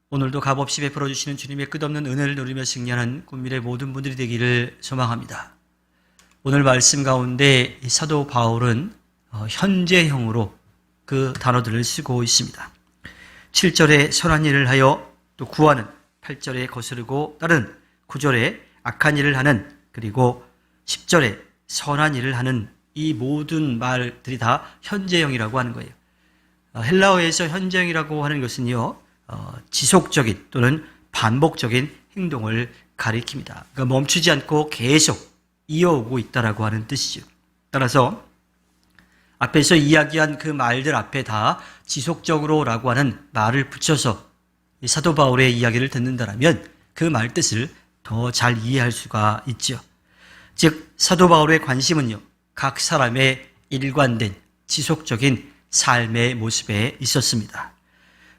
오늘도 값없이 베풀어 주시는 주님의 끝없는 은혜를 누리며 승리하는 꿈밀의 모든 분들이 되기를 소망합니다. 오늘 말씀 가운데 사도 바울은 현재형으로 그 단어들을 쓰고 있습니다. 7절에 선한 일을 하여 또 구하는, 8절에 거스르고 따르는, 9절에 악한 일을 하는, 그리고 10절에 선한 일을 하는, 이 모든 말들이 다 현재형이라고 하는 거예요. 헬라어에서 현재형이라고 하는 것은요, 지속적인 또는 반복적인 행동을 가리킵니다. 그러니까 멈추지 않고 계속 이어오고 있다라고 하는 뜻이죠. 따라서 앞에서 이야기한 그 말들 앞에 다 지속적으로라고 하는 말을 붙여서 사도 바울의 이야기를 듣는다면 그 말 뜻을 더 잘 이해할 수가 있죠. 즉 사도 바울의 관심은요, 각 사람의 일관된 지속적인 삶의 모습에 있었습니다.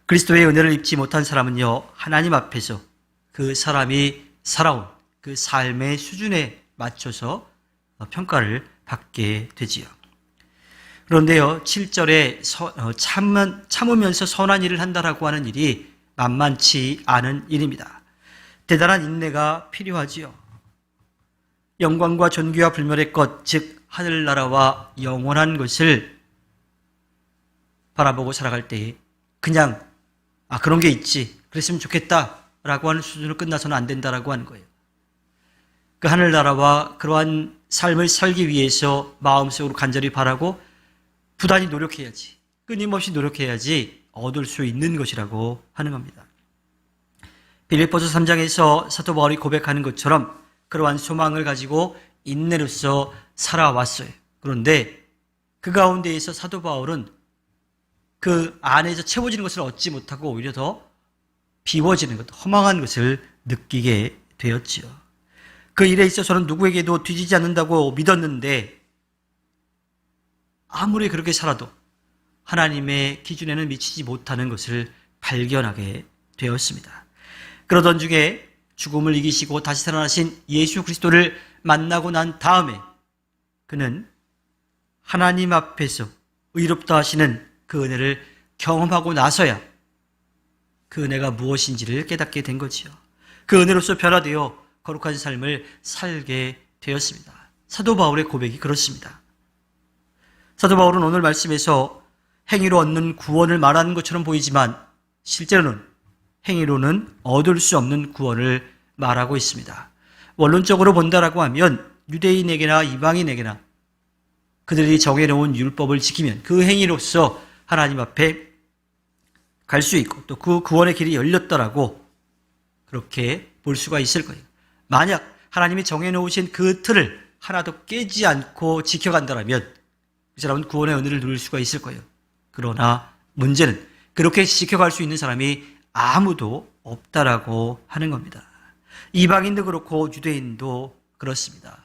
그리스도의 은혜를 입지 못한 사람은요, 하나님 앞에서 그 사람이 살아온 그 삶의 수준에 맞춰서 평가를 받게 되지요. 그런데요, 7절에 참으면서 선한 일을 한다라고 하는 일이 만만치 않은 일입니다. 대단한 인내가 필요하지요. 영광과 존귀와 불멸의 것, 즉 하늘나라와 영원한 것을 바라보고 살아갈 때에 그냥 그런 게 있지, 그랬으면 좋겠다라고 하는 수준으로 끝나서는 안 된다라고 하는 거예요. 그 하늘나라와 그러한 삶을 살기 위해서 마음속으로 간절히 바라고 부단히 노력해야지, 끊임없이 노력해야지 얻을 수 있는 것이라고 하는 겁니다. 빌립보서 3장에서 사도 바울이 고백하는 것처럼 그러한 소망을 가지고 인내로서 살아왔어요. 그런데 그 가운데에서 사도 바울은 그 안에서 채워지는 것을 얻지 못하고 오히려 더 비워지는 것, 허망한 것을 느끼게 되었지요. 그 일에 있어서는 누구에게도 뒤지지 않는다고 믿었는데 아무리 그렇게 살아도 하나님의 기준에는 미치지 못하는 것을 발견하게 되었습니다. 그러던 중에 죽음을 이기시고 다시 살아나신 예수 그리스도를 만나고 난 다음에 그는 하나님 앞에서 의롭다 하시는 그 은혜를 경험하고 나서야 그 은혜가 무엇인지를 깨닫게 된 거지요. 그 은혜로서 변화되어 거룩한 삶을 살게 되었습니다. 사도 바울의 고백이 그렇습니다. 사도 바울은 오늘 말씀에서 행위로 얻는 구원을 말하는 것처럼 보이지만 실제로는 행위로는 얻을 수 없는 구원을 말하고 있습니다. 원론적으로 본다라고 하면 유대인에게나 이방인에게나 그들이 정해놓은 율법을 지키면 그 행위로서 하나님 앞에 갈 수 있고 또 그 구원의 길이 열렸다라고 그렇게 볼 수가 있을 거예요. 만약 하나님이 정해놓으신 그 틀을 하나도 깨지 않고 지켜간다면 그 사람은 구원의 은혜를 누릴 수가 있을 거예요. 그러나 문제는 그렇게 지켜갈 수 있는 사람이 아무도 없다라고 하는 겁니다. 이방인도 그렇고 유대인도 그렇습니다.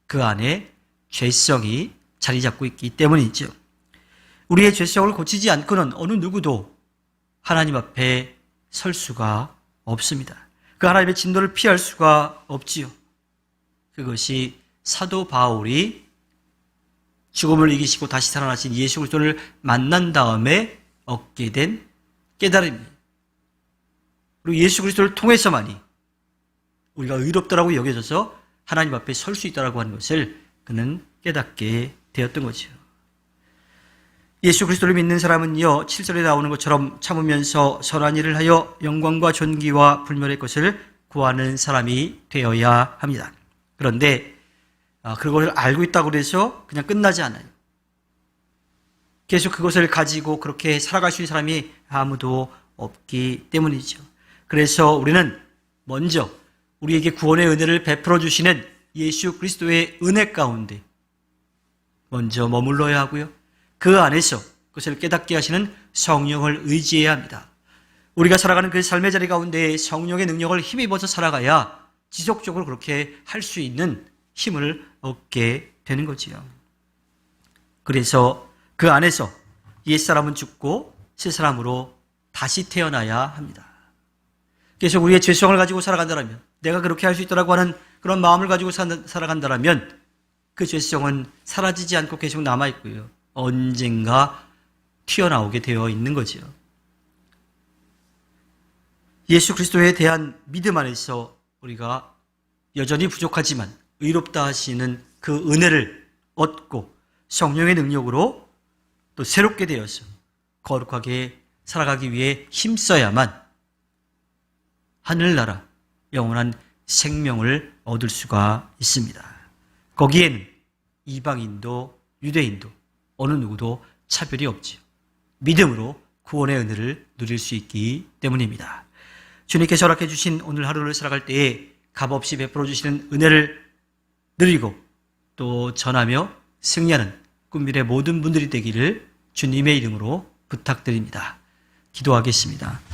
그 안에 죄성이 자리 잡고 있기 때문이죠. 우리의 죄성을 고치지 않고는 어느 누구도 하나님 앞에 설 수가 없습니다. 그 하나님의 진노를 피할 수가 없지요. 그것이 사도 바울이 죽음을 이기시고 다시 살아나신 예수 그리스도를 만난 다음에 얻게 된 깨달음입니다. 그리고 예수 그리스도를 통해서만이 우리가 의롭다라고 여겨져서 하나님 앞에 설 수 있다라고 하는 것을 그는 깨닫게 되었던 거죠. 예수 그리스도를 믿는 사람은요, 7절에 나오는 것처럼 참으면서 선한 일을 하여 영광과 존귀와 불멸의 것을 구하는 사람이 되어야 합니다. 그런데 그것을 알고 있다고 해서 그냥 끝나지 않아요. 계속 그것을 가지고 그렇게 살아갈 수 있는 사람이 아무도 없기 때문이죠. 그래서 우리는 먼저 우리에게 구원의 은혜를 베풀어 주시는 예수 그리스도의 은혜 가운데 먼저 머물러야 하고요. 그 안에서 그것을 깨닫게 하시는 성령을 의지해야 합니다. 우리가 살아가는 그 삶의 자리 가운데 성령의 능력을 힘입어서 살아가야 지속적으로 그렇게 할 수 있는 힘을 얻게 되는 거지요. 그래서 그 안에서 옛사람은 죽고 새 사람으로 다시 태어나야 합니다. 계속 우리의 죄성을 가지고 살아간다면, 내가 그렇게 할 수 있다고 하는 그런 마음을 가지고 살아간다면 그 죄성은 사라지지 않고 계속 남아있고요. 언젠가 튀어나오게 되어 있는 거죠. 예수 그리스도에 대한 믿음 안에서 우리가 여전히 부족하지만 의롭다 하시는 그 은혜를 얻고 성령의 능력으로 또 새롭게 되어서 거룩하게 살아가기 위해 힘써야만 하늘나라 영원한 생명을 얻을 수가 있습니다. 거기에는 이방인도 유대인도 어느 누구도 차별이 없지요. 믿음으로 구원의 은혜를 누릴 수 있기 때문입니다. 주님께서 허락해 주신 오늘 하루를 살아갈 때에 값없이 베풀어 주시는 은혜를 누리고 또 전하며 승리하는 꿈밀의 모든 분들이 되기를 주님의 이름으로 부탁드립니다. 기도하겠습니다.